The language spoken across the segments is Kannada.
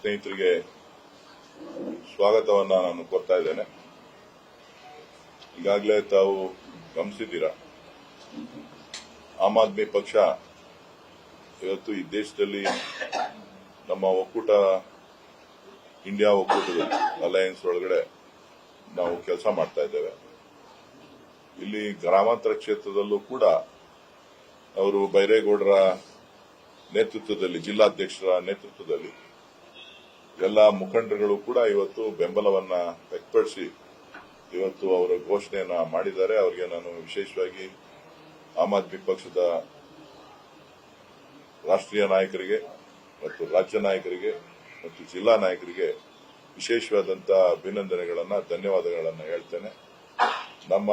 ಸ್ನೇಹಿತರಿಗೆ ಸ್ವಾಗತವನ್ನ ನಾನು ಕೊಡ್ತಾ ಇದ್ದೇನೆ. ಈಗಾಗಲೇ ತಾವು ಗಮನಿಸಿದ್ದೀರಾ, ಆಮ್ ಆದ್ಮಿ ಪಕ್ಷ ಇವತ್ತು ಈ ದೇಶದಲ್ಲಿ ನಮ್ಮ ಒಕ್ಕೂಟ ಇಂಡಿಯಾ ಒಕ್ಕೂಟದಲ್ಲಿ ಅಲಯನ್ಸ್ ಒಳಗಡೆ ನಾವು ಕೆಲಸ ಮಾಡ್ತಾ ಇದ್ದೇವೆ. ಇಲ್ಲಿ ಗ್ರಾಮಾಂತರ ಕ್ಷೇತ್ರದಲ್ಲೂ ಕೂಡ ಅವರು ಬೈರೇಗೌಡರ ನೇತೃತ್ವದಲ್ಲಿ, ಜಿಲ್ಲಾಧ್ಯಕ್ಷರ ನೇತೃತ್ವದಲ್ಲಿ ಎಲ್ಲ ಮುಖಂಡರುಗಳು ಕೂಡ ಇವತ್ತು ಬೆಂಬಲವನ್ನ ವ್ಯಕ್ತಪಡಿಸಿ ಇವತ್ತು ಅವರ ಘೋಷಣೆಯನ್ನ ಮಾಡಿದ್ದಾರೆ. ಅವರಿಗೆ ನಾನು ವಿಶೇಷವಾಗಿ ಆಮ್ ಆದ್ಮಿ ಪಕ್ಷದ ರಾಷ್ಟ್ರೀಯ ನಾಯಕರಿಗೆ ಮತ್ತು ರಾಜ್ಯ ನಾಯಕರಿಗೆ ಮತ್ತು ಜಿಲ್ಲಾ ನಾಯಕರಿಗೆ ವಿಶೇಷವಾದಂತಹ ಅಭಿನಂದನೆಗಳನ್ನ, ಧನ್ಯವಾದಗಳನ್ನ ಹೇಳ್ತೇನೆ. ನಮ್ಮ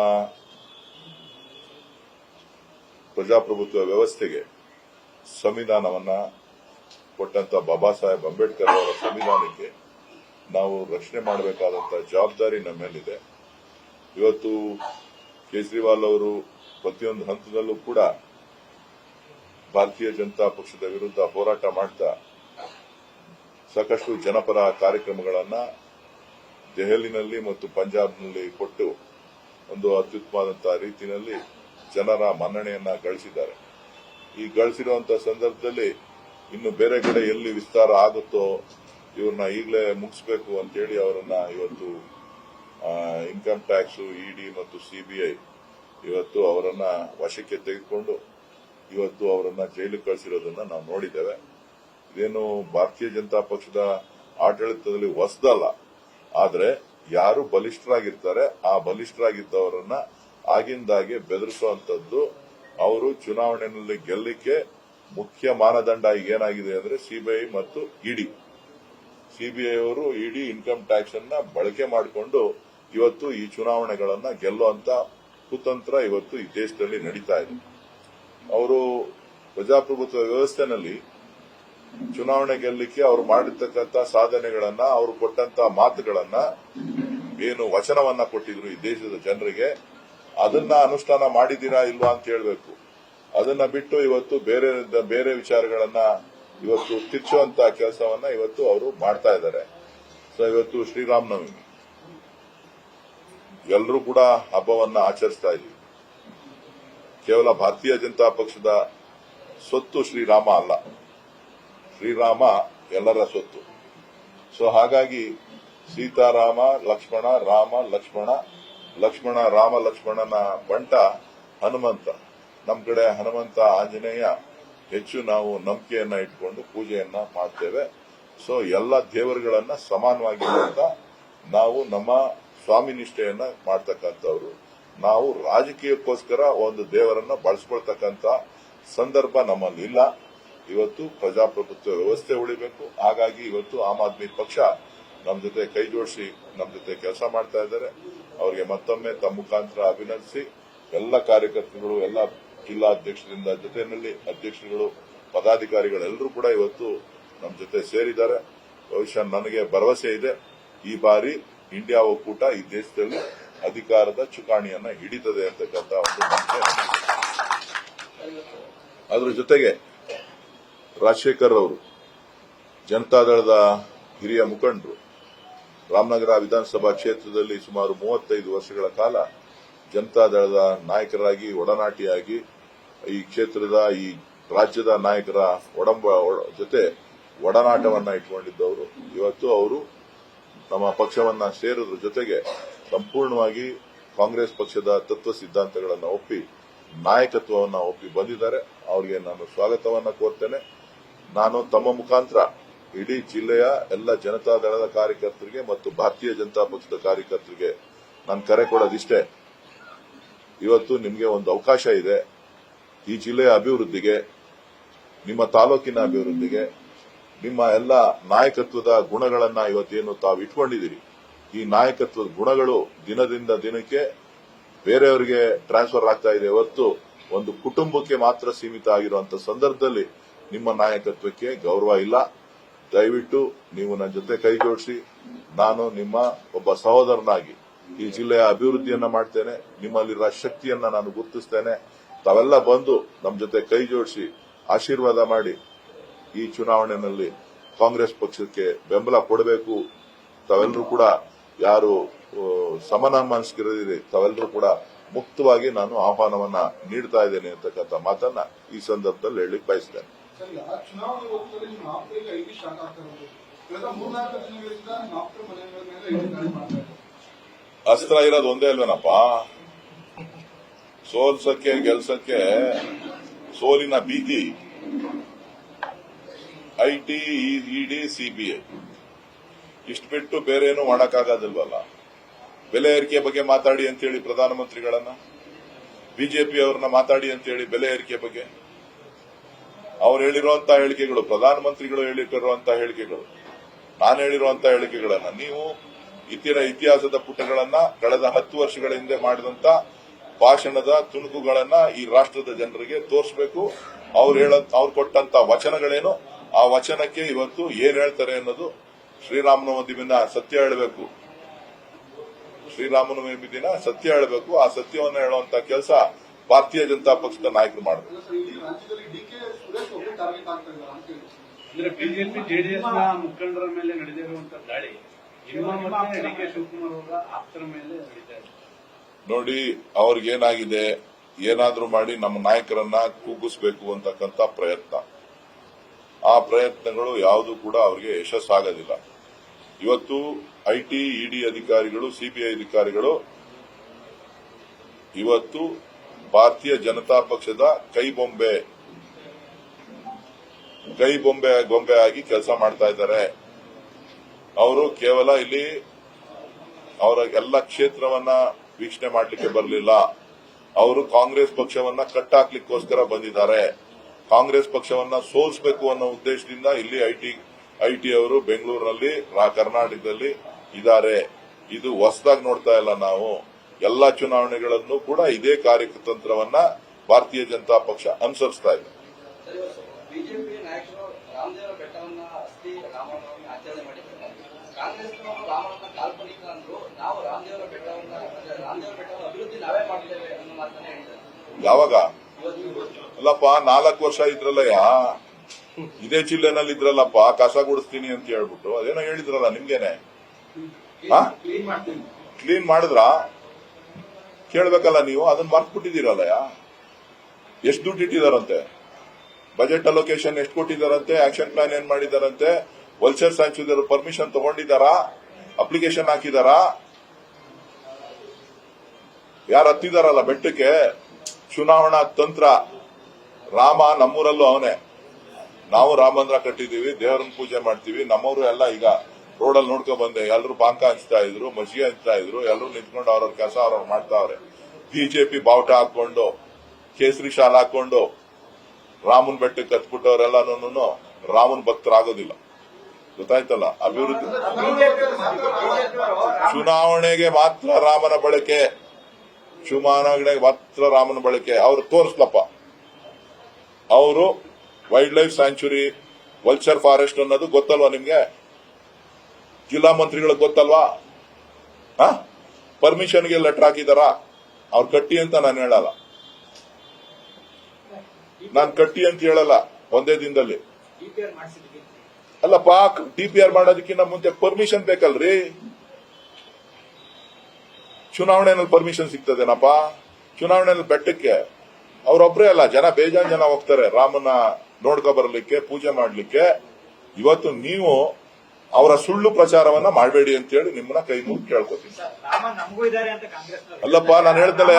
ಪ್ರಜಾಪ್ರಭುತ್ವ ವ್ಯವಸ್ಥೆಗೆ ಸಂವಿಧಾನವನ್ನ ಕೊಟ್ಟಂತ ಬಾಬಾ ಸಾಹೇಬ್ ಅಂಬೇಡ್ಕರ್ ಅವರ ಸಂವಿಧಾನಕ್ಕೆ ನಾವು ರಕ್ಷಣೆ ಮಾಡಬೇಕಾದಂತಹ ಜವಾಬ್ದಾರಿ ನಮ್ಮ ಮೇಲಿದೆ. ಇವತ್ತು ಕೇಜ್ರಿವಾಲ್ ಅವರು ಪ್ರತಿಯೊಂದು ಹಂತದಲ್ಲೂ ಕೂಡ ಭಾರತೀಯ ಜನತಾ ಪಕ್ಷದ ವಿರುದ್ಧ ಹೋರಾಟ ಮಾಡ್ತಾ ಸಾಕಷ್ಟು ಜನಪರ ಕಾರ್ಯಕ್ರಮಗಳನ್ನ ದೆಹಲಿನಲ್ಲಿ ಮತ್ತು ಪಂಜಾಬ್ನಲ್ಲಿ ಕೊಟ್ಟು ಒಂದು ಅತ್ಯುತ್ತಮವಾದಂತಹ ರೀತಿಯಲ್ಲಿ ಜನರ ಮನ್ನಣೆಯನ್ನ ಗಳಿಸಿದ್ದಾರೆ. ಈ ಗಳಿಸಿರುವಂತಹ ಸಂದರ್ಭದಲ್ಲಿ ಇನ್ನು ಬೇರೆ ಕಡೆ ಎಲ್ಲಿ ವಿಸ್ತಾರ ಆಗುತ್ತೋ ಇವ್ರನ್ನ ಈಗಲೇ ಮುಗಿಸಬೇಕು ಅಂತೇಳಿ ಅವರನ್ನ ಇವತ್ತು ಇನ್ಕಮ್ ಟ್ಯಾಕ್ಸ್, ಇಡಿ ಮತ್ತು ಸಿಬಿಐ ಇವತ್ತು ಅವರನ್ನ ವಶಕ್ಕೆ ತೆಗೆದುಕೊಂಡು ಇವತ್ತು ಅವರನ್ನ ಜೈಲಿಗೆ ಕಳಿಸಿರೋದನ್ನ ನಾವು ನೋಡಿದ್ದೇವೆ. ಇದೇನು ಭಾರತೀಯ ಜನತಾ ಪಕ್ಷದ ಆಡಳಿತದಲ್ಲಿ ಹೊಸದಲ್ಲ. ಆದ್ರೆ ಯಾರು ಬಲಿಷ್ಠರಾಗಿರ್ತಾರೆ ಆ ಬಲಿಷ್ಠರಾಗಿದ್ದವರನ್ನ ಆಗಿಂದಾಗೆ ಬೆದರಿಸುವಂತದ್ದು ಅವರು ಚುನಾವಣೆಯಲ್ಲಿ ಗೆಲ್ಲಲಿಕ್ಕೆ ಮುಖ್ಯ ಮಾನದಂಡ ಈಗೇನಾಗಿದೆ ಅಂದ್ರೆ ಸಿಬಿಐ ಮತ್ತು ಇಡಿ. ಸಿಬಿಐ ಅವರು ಇಡಿ ಇನ್ಕಮ್ ಟ್ಯಾಕ್ಸ್ ಅನ್ನ ಬಳಕೆ ಮಾಡಿಕೊಂಡು ಇವತ್ತು ಈ ಚುನಾವಣೆಗಳನ್ನ ಗೆಲ್ಲುವಂತ ಕುತಂತ್ರ ಇವತ್ತು ಈ ದೇಶದಲ್ಲಿ ನಡೀತಾ ಇದೆ. ಅವರು ಪ್ರಜಾಪ್ರಭುತ್ವ ವ್ಯವಸ್ಥೆನಲ್ಲಿ ಚುನಾವಣೆ ಗೆಲ್ಲಲಿಕ್ಕೆ ಅವರು ಮಾಡಿರ್ತಕ್ಕಂಥ ಸಾಧನೆಗಳನ್ನ, ಅವರು ಕೊಟ್ಟಂತ ಮಾತುಗಳನ್ನ, ಏನು ವಚನವನ್ನ ಕೊಟ್ಟಿದ್ರು ಈ ದೇಶದ ಜನರಿಗೆ, ಅದನ್ನ ಅನುಷ್ಠಾನ ಮಾಡಿದ್ದೀರಾ ಇಲ್ವಾ ಅಂತ ಹೇಳಬೇಕು. ಅದನ್ನ ಬಿಟ್ಟು ಇವತ್ತು ಬೇರೆ ವಿಚಾರಗಳನ್ನ ಇವತ್ತು ತಿರ್ಚುವಂತ ಕೆಲಸವನ್ನ ಇವತ್ತು ಅವರು ಮಾಡ್ತಾ ಇದ್ದಾರೆ. ಸೊ ಇವತ್ತು ಶ್ರೀರಾಮನವಮಿ ಎಲ್ಲರೂ ಕೂಡ ಹಬ್ಬವನ್ನ ಆಚರಿಸ್ತಾ ಇದ್ದೀವಿ. ಕೇವಲ ಭಾರತೀಯ ಜನತಾ ಪಕ್ಷದ ಸ್ವತ್ತು ಶ್ರೀರಾಮ ಅಲ್ಲ, ಶ್ರೀರಾಮ ಎಲ್ಲರ ಸ್ವತ್ತು. ಸೊ ಹಾಗಾಗಿ ಸೀತಾರಾಮ ಲಕ್ಷ್ಮಣ, ರಾಮ ಲಕ್ಷ್ಮಣ, ಲಕ್ಷ್ಮಣ ರಾಮ ಲಕ್ಷ್ಮಣನ ಬಂಟ ಹನುಮಂತ. ನಮ್ಮ ಕಡೆ ಹನುಮಂತ, ಆಂಜನೇಯ ಹೆಚ್ಚು ನಾವು ನಂಬಿಕೆಯನ್ನ ಇಟ್ಕೊಂಡು ಪೂಜೆಯನ್ನ ಮಾಡ್ತೇವೆ. ಸೊ ಎಲ್ಲ ದೇವರುಗಳನ್ನ ಸಮಾನವಾಗಿ ನೋಡ್ತಾ ನಾವು ನಮ್ಮ ಸ್ವಾಮಿ ನಿಷ್ಠೆಯನ್ನ ಮಾಡ್ತಕ್ಕಂಥವ್ರು. ನಾವು ರಾಜಕೀಯಕ್ಕೋಸ್ಕರ ಒಂದು ದೇವರನ್ನ ಬಳಸ್ಕೊಳ್ತಕ್ಕಂಥ ಸಂದರ್ಭ ನಮ್ಮಲ್ಲಿ ಇಲ್ಲ. ಇವತ್ತು ಪ್ರಜಾಪ್ರಭುತ್ವ ವ್ಯವಸ್ಥೆ ಉಳಿಬೇಕು. ಹಾಗಾಗಿ ಇವತ್ತು ಆಮ್ ಆದ್ಮಿ ಪಕ್ಷ ನಮ್ಮ ಜೊತೆ ಕೈ ಜೋಡಿಸಿ ನಮ್ಮ ಜೊತೆ ಕೆಲಸ ಮಾಡ್ತಾ ಇದ್ದಾರೆ. ಅವರಿಗೆ ಮತ್ತೊಮ್ಮೆ ತಮ್ಮ ಮುಖಾಂತರ ಅಭಿನಂದಿಸಿ, ಎಲ್ಲ ಕಾರ್ಯಕರ್ತರುಗಳು, ಎಲ್ಲ ಜಿಲ್ಲಾಧ್ಯಕ್ಷರಿಂದ ಜೊತೆಯಲ್ಲಿ ಅಧ್ಯಕ್ಷರುಗಳು, ಪದಾಧಿಕಾರಿಗಳೆಲ್ಲರೂ ಕೂಡ ಇವತ್ತು ನಮ್ಮ ಜೊತೆ ಸೇರಿದ್ದಾರೆ. ಬಹುಶಃ ನನಗೆ ಭರವಸೆ ಇದೆ, ಈ ಬಾರಿ ಇಂಡಿಯಾ ಒಕ್ಕೂಟ ಈ ದೇಶದಲ್ಲಿ ಅಧಿಕಾರದ ಚುಕ್ಕಾಣಿಯನ್ನ ಹಿಡಿತದೆ ಅಂತಕ್ಕಂಥ ಒಂದು ನಂಬಿಕೆ. ಅದರ ಜೊತೆಗೆ ರಾಜಶೇಖರ್ ಅವರು ಜನತಾದಳದ ಹಿರಿಯ ಮುಖಂಡರು, ರಾಮನಗರ ವಿಧಾನಸಭಾ ಕ್ಷೇತ್ರದಲ್ಲಿ ಸುಮಾರು 35 ವರ್ಷಗಳ ಕಾಲ ಜನತಾದಳದ ನಾಯಕರಾಗಿ, ಒಡನಾಟಿಯಾಗಿ ಈ ಕ್ಷೇತ್ರದ, ಈ ರಾಜ್ಯದ ನಾಯಕರ ಜೊತೆ ಒಡನಾಟವನ್ನ ಇಟ್ಕೊಂಡಿದ್ದವರು. ಇವತ್ತು ಅವರು ನಮ್ಮ ಪಕ್ಷವನ್ನ ಸೇರೋದ್ರ ಜೊತೆಗೆ ಸಂಪೂರ್ಣವಾಗಿ ಕಾಂಗ್ರೆಸ್ ಪಕ್ಷದ ತತ್ವ ಸಿದ್ಧಾಂತಗಳನ್ನು ಒಪ್ಪಿ, ನಾಯಕತ್ವವನ್ನು ಒಪ್ಪಿ ಬಂದಿದ್ದಾರೆ. ಅವರಿಗೆ ನಾನು ಸ್ವಾಗತವನ್ನ ಕೋರ್ತೇನೆ. ನಾನು ತಮ್ಮ ಮುಖಾಂತರ ಇಡೀ ಜಿಲ್ಲೆಯ ಎಲ್ಲ ಜನತಾದಳದ ಕಾರ್ಯಕರ್ತರಿಗೆ ಮತ್ತು ಭಾರತೀಯ ಜನತಾ ಪಕ್ಷದ ಕಾರ್ಯಕರ್ತರಿಗೆ ನಾನು ಕರೆ ಕೊಡೋದಿಷ್ಟೇ, ಇವತ್ತು ನಿಮಗೆ ಒಂದು ಅವಕಾಶ ಇದೆ. ಈ ಜಿಲ್ಲೆಯ ಅಭಿವೃದ್ಧಿಗೆ, ನಿಮ್ಮ ತಾಲೂಕಿನ ಅಭಿವೃದ್ಧಿಗೆ, ನಿಮ್ಮ ಎಲ್ಲ ನಾಯಕತ್ವದ ಗುಣಗಳನ್ನ ಇವತ್ತೇನು ತಾವು ಇಟ್ಕೊಂಡಿದ್ದೀರಿ, ಈ ನಾಯಕತ್ವದ ಗುಣಗಳು ದಿನದಿಂದ ದಿನಕ್ಕೆ ಬೇರೆಯವರಿಗೆ ಟ್ರಾನ್ಸ್ಫರ್ ಆಗ್ತಾ ಇದೆ ಹೊರತು ಒಂದು ಕುಟುಂಬಕ್ಕೆ ಮಾತ್ರ ಸೀಮಿತ ಆಗಿರುವಂತಹ ಸಂದರ್ಭದಲ್ಲಿ ನಿಮ್ಮ ನಾಯಕತ್ವಕ್ಕೆ ಗೌರವ ಇಲ್ಲ. ದಯವಿಟ್ಟು ನೀವು ನನ್ನ ಜೊತೆ ಕೈ ಜೋಡಿಸಿ, ನಾನು ನಿಮ್ಮ ಒಬ್ಬ ಸಹೋದರನಾಗಿ ಈ ಜಿಲ್ಲೆಯ ಅಭಿವೃದ್ಧಿಯನ್ನ ಮಾಡ್ತೇನೆ. ನಿಮ್ಮಲ್ಲಿರುವ ಶಕ್ತಿಯನ್ನ ನಾನು ಗುರುತಿಸ್ತೇನೆ. ತಾವೆಲ್ಲ ಬಂದು ನಮ್ಮ ಜೊತೆ ಕೈ ಜೋಡಿಸಿ ಆಶೀರ್ವಾದ ಮಾಡಿ ಈ ಚುನಾವಣೆಯಲ್ಲಿ ಕಾಂಗ್ರೆಸ್ ಪಕ್ಷಕ್ಕೆ ಬೆಂಬಲ ಕೊಡಬೇಕು. ತಾವೆಲ್ಲರೂ ಕೂಡ ಯಾರು ಸಮನ ಮನಸ್ಕಿರದಿರಿ, ತಾವೆಲ್ಲರೂ ಕೂಡ ಮುಕ್ತವಾಗಿ ನಾನು ಆಹ್ವಾನವನ್ನ ನೀಡ್ತಾ ಇದ್ದೇನೆ ಅಂತಕ್ಕಂಥ ಮಾತನ್ನ ಈ ಸಂದರ್ಭದಲ್ಲಿ ಹೇಳಲಿಕ್ಕೆ ಬಯಸ್ತೇನೆ. ಅಸ್ತ್ರ ಇರೋದು ಒಂದೇ ಅಲ್ವೇನಪ್ಪ, ಸೋಲ್ಸಕ್ಕೆ ಗೆಲ್ಸಕ್ಕೆ ಸೋಲಿನ ಭೀತಿ. ಐಟಿ, ಇಡಿ, ಸಿಬಿಐ ಇಷ್ಟು ಬಿಟ್ಟು ಬೇರೆ ಏನು ಮಾಡಕ್ಕಾಗೋದಿಲ್ವಲ್ಲ. ಬೆಲೆ ಏರಿಕೆ ಬಗ್ಗೆ ಮಾತಾಡಿ ಅಂತೇಳಿ ಪ್ರಧಾನಮಂತ್ರಿಗಳನ್ನ, ಬಿಜೆಪಿ ಅವ್ರನ್ನ ಮಾತಾಡಿ ಅಂತೇಳಿ ಬೆಲೆ ಏರಿಕೆ ಬಗ್ಗೆ ಅವ್ರು ಹೇಳಿರುವಂತ ಹೇಳಿಕೆಗಳು, ಪ್ರಧಾನಮಂತ್ರಿಗಳು ಹೇಳಿರುವಂತಹ ಹೇಳಿಕೆಗಳು, ನಾನು ಹೇಳಿರುವಂತಹ ಹೇಳಿಕೆಗಳನ್ನ ನೀವು ಇತಿಹಾಸದ ಪುಟಗಳನ್ನ ಕಳೆದ 10 ವರ್ಷಗಳ ಹಿಂದೆ ಮಾಡಿದಂತ ಭಾಷಣದ ತುಣುಕುಗಳನ್ನ ಈ ರಾಷ್ಟ್ರದ ಜನರಿಗೆ ತೋರಿಸಬೇಕು. ಅವ್ರು ಕೊಟ್ಟಂತ ವಚನಗಳೇನು, ಆ ವಚನಕ್ಕೆ ಇವತ್ತು ಏನ್ ಹೇಳ್ತಾರೆ ಅನ್ನೋದು ಶ್ರೀರಾಮನವಮಿ ದಿನ ಸತ್ಯ ಹೇಳಬೇಕು. ಶ್ರೀರಾಮನವಮಿ ದಿನ ಸತ್ಯ ಹೇಳಬೇಕು. ಆ ಸತ್ಯವನ್ನು ಹೇಳುವಂತ ಕೆಲಸ ಭಾರತೀಯ ಜನತಾ ಪಕ್ಷದ ನಾಯಕರು ಮಾಡಬೇಕು. ಅಂದ್ರೆ ಬಿಜೆಪಿ ಜೆಡಿಎಸ್ ನ ಮುಖಂಡರ ಮೇಲೆ ನಡೆದಿರುವಂತಹ ದಾಳಿ ಡಿಕೆ ಶಿವಕುಮಾರ್ ಅವರ ಆಪ್ತರ ಮೇಲೆ ನಡೀತಾ ಇದೆ. ನೋಡಿ, ಅವ್ರಿಗೇನಾಗಿದೆ, ಏನಾದ್ರೂ ಮಾಡಿ ನಮ್ಮ ನಾಯಕರನ್ನ ಕುಗ್ಗಿಸಬೇಕು ಅಂತಕ್ಕಂಥ ಪ್ರಯತ್ನ. ಆ ಪ್ರಯತ್ನಗಳು ಯಾವುದು ಕೂಡ ಅವರಿಗೆ ಯಶಸ್ಸಾಗೋದಿಲ್ಲ. ಇವತ್ತು ಐಟಿ, ಇಡಿ ಅಧಿಕಾರಿಗಳು, ಸಿಬಿಐ ಅಧಿಕಾರಿಗಳು ಇವತ್ತು ಭಾರತೀಯ ಜನತಾ ಪಕ್ಷದ ಗೊಂಬೆ ಆಗಿ ಕೆಲಸ ಮಾಡ್ತಾ ಇದ್ದಾರೆ. ಅವರು ಕೇವಲ ಇಲ್ಲಿ ಅವರ ಎಲ್ಲ ಕ್ಷೇತ್ರವನ್ನ ವೀಕ್ಷಣೆ ಮಾಡಲಿಕ್ಕೆ ಬರಲಿಲ್ಲ. ಅವರು ಕಾಂಗ್ರೆಸ್ ಪಕ್ಷವನ್ನ ಕಟ್ಟಾಕ್ಲಿಕ್ಕೋಸ್ಕರ ಬಂದಿದ್ದಾರೆ. ಕಾಂಗ್ರೆಸ್ ಪಕ್ಷವನ್ನ ಸೋಲಿಸಬೇಕು ಅನ್ನೋ ಉದ್ದೇಶದಿಂದ ಇಲ್ಲಿ ಐಟಿ ಅವರು ಬೆಂಗಳೂರಿನಲ್ಲಿ, ಕರ್ನಾಟಕದಲ್ಲಿ ಇದ್ದಾರೆ. ಇದು ಹೊಸದಾಗಿ ನೋಡ್ತಾ ಇಲ್ಲ ನಾವು. ಎಲ್ಲಾ ಚುನಾವಣೆಗಳನ್ನು ಕೂಡ ಇದೇ ಕಾರ್ಯತಂತ್ರವನ್ನ ಭಾರತೀಯ ಜನತಾ ಪಕ್ಷ ಅನುಸರಿಸ್ತಾ ಇದೆ. ಬಿಜೆಪಿ ನಾಯಕರು ರಾಮದೇವರ ಬೆಟ್ಟವನ್ನ ಅಸ್ಥಿ ರಾಮನವಮಿ ಆಚರಣೆ ಮಾಡಿದ್ದಾರೆ. ಕಾಂಗ್ರೆಸ್ನವರು ರಾಮನನ್ನ ಕಾಲ್ಪನಿಕ ಅಂದ್ರು. ನಾವು ರಾಮದೇವರ ಬೆಟ್ಟವನ್ನ ಅಭಿವೃದ್ಧಿ ನಾವೇ ಮಾಡಿದ್ದೇವೆ ಅನ್ನೋ ಮಾತನ್ನ ಹೇಳಿದ್ದಾರೆ. ಯಾವಾಗ? ಅಲ್ಲಪ್ಪ, 4 ವರ್ಷ ಇದ್ರಲ್ಲಯ್ಯ, ಇದೇ ಜಿಲ್ಲೆನಲ್ಲಿ ಇದ್ರಲ್ಲಪ್ಪ, ಕಸ ಗುಡಿಸ್ತೀನಿ ಅಂತ ಹೇಳ್ಬಿಟ್ಟು ಅದೇನೋ ಹೇಳಿದ್ರಲ್ಲ ನಿಮ್ಗೇನೆ. ಕ್ಲೀನ್ ಮಾಡಿದ್ರ ಕೇಳ್ಬೇಕಲ್ಲ ನೀವು. ಅದನ್ನ ಮರ್ತ್ಬಿಟ್ಟಿದ್ದೀರಲ್ಲಯ್ಯ. ಎಷ್ಟು ದುಡ್ಡು ಇಟ್ಟಿದಾರಂತೆ, ಬಜೆಟ್ ಅಲೋಕೇಶನ್ ಎಷ್ಟು ಕೊಟ್ಟಿದ್ದಾರಂತೆ, ಆಕ್ಷನ್ ಪ್ಲಾನ್ ಏನ್ ಮಾಡಿದಾರಂತೆ, ವಲ್ಚರ್ ಸ್ಯಾಂಕ್ಚುರಿ ಪರ್ಮಿಷನ್ ತಗೊಂಡಿದ್ದಾರಾ, ಅಪ್ಲಿಕೇಶನ್ ಹಾಕಿದಾರಾ, ಯಾರು ಹತ್ತಿದಾರಲ್ಲ ಬೆಟ್ಟಕ್ಕೆ. ಚುನಾವಣಾ ತಂತ್ರ. ರಾಮ ನಮ್ಮೂರಲ್ಲೂ ಅವನೇ. ನಾವು ರಾಮ ಮಂದಿರ ಕಟ್ಟಿದೀವಿ, ದೇವರನ್ನ ಪೂಜೆ ಮಾಡ್ತೀವಿ. ನಮ್ಮವರು ಎಲ್ಲ ಈಗ ರೋಡಲ್ಲಿ ನೋಡ್ಕೊಂಡ್ ಬಂದೆ, ಎಲ್ಲರೂ ಪಾಂಕ ಹಂಚ್ತಾ ಇದ್ರು, ಮಜ್ಜಿಗೆ ಹಂಚ್ತಾ ಇದ್ರು, ಎಲ್ಲರೂ ನಿಂತ್ಕೊಂಡು ಅವ್ರವ್ರ ಕೆಲಸ ಅವ್ರವ್ರು ಮಾಡ್ತಾವ್ರೆ. ಬಿಜೆಪಿ ಬಾವುಟ ಹಾಕೊಂಡು, ಕೇಸರಿ ಶಾಲ್ ಹಾಕೊಂಡು ರಾಮನ್ ಬೆಟ್ಟಕ್ಕೆ ಹತ್ಬಿಟ್ಟವರೆಲ್ಲನೂ ರಾಮನ್ ಭಕ್ತರಾಗೋದಿಲ್ಲ. ಗೊತ್ತಾಯ್ತಲ್ಲ. ಅಭಿವೃದ್ಧಿ ಚುನಾವಣೆಗೆ ಮಾತ್ರ ರಾಮನ ಬಳಕೆ, ಚುನಾವಣೆಗೆ ಮಾತ್ರ ರಾಮನ ಬಳಕೆ. ಅವ್ರು ತೋರಿಸ್ಲಪ್ಪ. ಅವರು wild life sanctuary, vulture forest ಅನ್ನೋದು ಗೊತ್ತಲ್ವಾ ನಿಮ್ಗೆ? ಜಿಲ್ಲಾ ಮಂತ್ರಿಗಳಿಗೆ ಗೊತ್ತಲ್ವಾ? ಪರ್ಮಿಷನ್ಗೆ ಲೆಟರ್ ಹಾಕಿದಾರಾ? ಅವ್ರು ಕಟ್ಟಿ ಅಂತ ನಾನು ಹೇಳಲ್ಲ. ನಾನ್ ಕಟ್ಟಿ ಅಂತ ಹೇಳಲ್ಲ ಒಂದೇ ದಿನದಲ್ಲಿ. ಅಲ್ಲಪ್ಪ, ಡಿಪಿಆರ್ ಮಾಡೋದಕ್ಕಿಂತ ಮುಂಚೆ ಪರ್ಮಿಷನ್ ಬೇಕಲ್ರಿ. ಚುನಾವಣೆಯಲ್ಲಿ ಪರ್ಮಿಷನ್ ಸಿಗ್ತದೇನಪ್ಪ? ಚುನಾವಣೆಯಲ್ಲಿ ಬೆಟ್ಟಕ್ಕೆ ಅವರೊಬ್ಬರೇ ಅಲ್ಲ, ಜನ ಬೇಜಾನ್ ಜನ ಹೋಗ್ತಾರೆ ರಾಮನ ನೋಡ್ಕೊ ಬರ್ಲಿಕ್ಕೆ, ಪೂಜೆ ಮಾಡ್ಲಿಕ್ಕೆ. ಇವತ್ತು ನೀವು ಅವರ ಸುಳ್ಳು ಪ್ರಚಾರವನ್ನ ಮಾಡಬೇಡಿ ಅಂತ ಹೇಳಿ ನಿಮ್ಮನ್ನ ಕೈ ಮುಗಿ ಕೇಳ್ಕೊತೀನಿ. ಅಲ್ಲಪ್ಪ, ನಾನು ಹೇಳ್ದಲ್ಲ,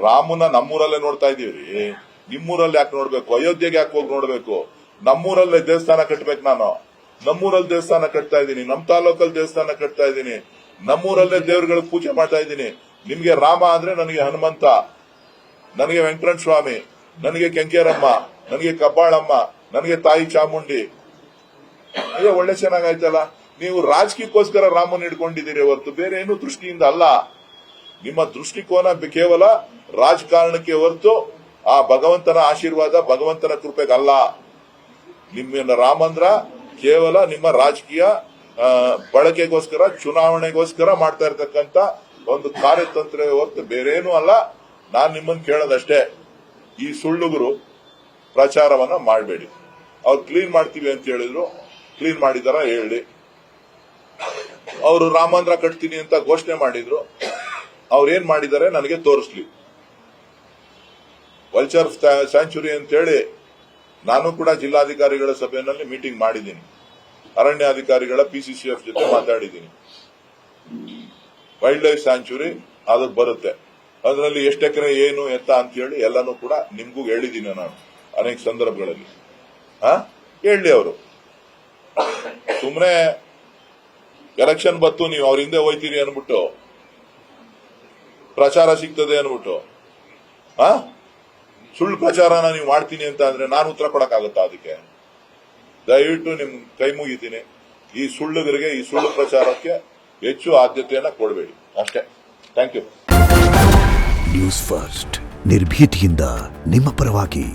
ರಾಮನ ನಮ್ಮೂರಲ್ಲೇ ನೋಡ್ತಾ ಇದೀವಿ. ನಿಮ್ಮೂರಲ್ಲಿ ಯಾಕೆ ನೋಡ್ಬೇಕು? ಅಯೋಧ್ಯೆಗೆ ಯಾಕೆ ಹೋಗಿ ನೋಡ್ಬೇಕು? ನಮ್ಮೂರಲ್ಲೇ ದೇವಸ್ಥಾನ ಕಟ್ಬೇಕು. ನಾನು ನಮ್ಮೂರಲ್ಲಿ ದೇವಸ್ಥಾನ ಕಟ್ತಾ ಇದ್ದೀನಿ, ನಮ್ಮ ತಾಲೂಕಲ್ಲಿ ದೇವಸ್ಥಾನ ಕಟ್ತಾ ಇದ್ದೀನಿ, ನಮ್ಮೂರಲ್ಲೇ ದೇವರುಗಳಿಗೆ ಪೂಜೆ ಮಾಡ್ತಾ ಇದ್ದೀನಿ. ನಿಮ್ಗೆ ರಾಮ ಅಂದ್ರೆ ನನಗೆ ಹನುಮಂತ, ನನಗೆ ವೆಂಕಟರಮಣ ಸ್ವಾಮಿ, ನನಗೆ ಕೆಂಕೇರಮ್ಮ, ನನಗೆ ಕಬ್ಬಾಳಮ್ಮ, ನನಗೆ ತಾಯಿ ಚಾಮುಂಡಿ. ಅಯ್ಯೋ, ಒಳ್ಳೆ ಚೆನ್ನಾಗಾಯ್ತಲ್ಲ. ನೀವು ರಾಜಕೀಯಕ್ಕೋಸ್ಕರ ರಾಮನ್ ಹಿಡ್ಕೊಂಡಿದ್ದೀರಿ ಹೊರತು ಬೇರೆ ಏನು ದೃಷ್ಟಿಯಿಂದ ಅಲ್ಲ. ನಿಮ್ಮ ದೃಷ್ಟಿಕೋನ ಕೇವಲ ರಾಜಕಾರಣಕ್ಕೆ ಹೊರತು ಆ ಭಗವಂತನ ಆಶೀರ್ವಾದ, ಭಗವಂತನ ಕೃಪೆಗಲ್ಲ. ನಿಮ್ಮ ರಾಮಂದ್ರ ಕೇವಲ ನಿಮ್ಮ ರಾಜಕೀಯ ಬಳಕೆಗೋಸ್ಕರ, ಚುನಾವಣೆಗೋಸ್ಕರ ಮಾಡ್ತಾ ಇರ್ತಕ್ಕಂಥ ಒಂದು ಕಾರ್ಯತಂತ್ರ ಹೊರತು ಬೇರೇನೂ ಅಲ್ಲ. ನಾನ್ ನಿಮ್ಮನ್ನು ಕೇಳೋದಷ್ಟೇ, ಈ ಸುಳ್ಳುಗರು ಪ್ರಚಾರವನ್ನ ಮಾಡಬೇಡಿ. ಅವ್ರು ಕ್ಲೀನ್ ಮಾಡ್ತೀವಿ ಅಂತ ಹೇಳಿದ್ರು, ಕ್ಲೀನ್ ಮಾಡಿದಾರ ಹೇಳಿ. ಅವರು ರಾಮ ಮಂದಿರ ಕಟ್ತೀನಿ ಅಂತ ಘೋಷಣೆ ಮಾಡಿದ್ರು, ಅವ್ರು ಏನ್ ಮಾಡಿದ್ದಾರೆ ನನಗೆ ತೋರಿಸ್ಲಿ. ವಲ್ಚರ್ ಸ್ಯಾಂಚುರಿ ಅಂತ ಹೇಳಿ ನಾನು ಕೂಡ ಜಿಲ್ಲಾಧಿಕಾರಿಗಳ ಸಭೆಯಲ್ಲಿ ಮೀಟಿಂಗ್ ಮಾಡಿದ್ದೀನಿ, ಅರಣ್ಯಾಧಿಕಾರಿಗಳ PCCF ಜೊತೆ ಮಾತಾಡಿದ್ದೀನಿ. ವೈಲ್ಡ್ ಲೈಫ್ ಸ್ಯಾಂಚುರಿ ಅದು ಬರುತ್ತೆ, ಅದರಲ್ಲಿ ಎಷ್ಟು ಎಕರೆ ಏನು ಎತ್ತ ಅಂತ ಹೇಳಿ ಎಲ್ಲಾನು ಕೂಡ ನಿಮ್ಗೂ ಹೇಳಿದ್ದೀನಿ ನಾನು ಅನೇಕ ಸಂದರ್ಭಗಳಲ್ಲಿ. ಹೇಳಿ ಅವರು ಸುಮ್ಮನೆ ಎಲೆಕ್ಷನ್ ಬತ್ತು ನೀವು ಅವ್ರ ಹಿಂದೆ ಹೋಯ್ತೀರಿ ಅನ್ಬಿಟ್ಟು, ಪ್ರಚಾರ ಸಿಗ್ತದೆ ಅನ್ಬಿಟ್ಟು ಸುಳ್ಳು ಪ್ರಚಾರನ ನೀವು ಮಾಡ್ತೀನಿ ಅಂತ ಅಂದ್ರೆ ನಾನು ಉತ್ತರ ಕೊಡಕ್ಕಾಗತ್ತಾ? ಅದಕ್ಕೆ ದಯವಿಟ್ಟು ನಿಮ್ ಕೈ ಮುಗಿತೀನಿ. ಈ ಸುಳ್ಳುಗರಿಗೆ, ಈ ಸುಳ್ಳು ಪ್ರಚಾರಕ್ಕೆ ಹೆಚ್ಚು ಆದ್ಯತೆಯನ್ನ ಕೊಡಬೇಡಿ ಅಷ್ಟೇ. Thank you. ನ್ಯೂಸ್ ಫಸ್ಟ್, ನಿರ್ಭೀತಿಯಿಂದ ನಿಮ್ಮ ಪರವಾಗಿ.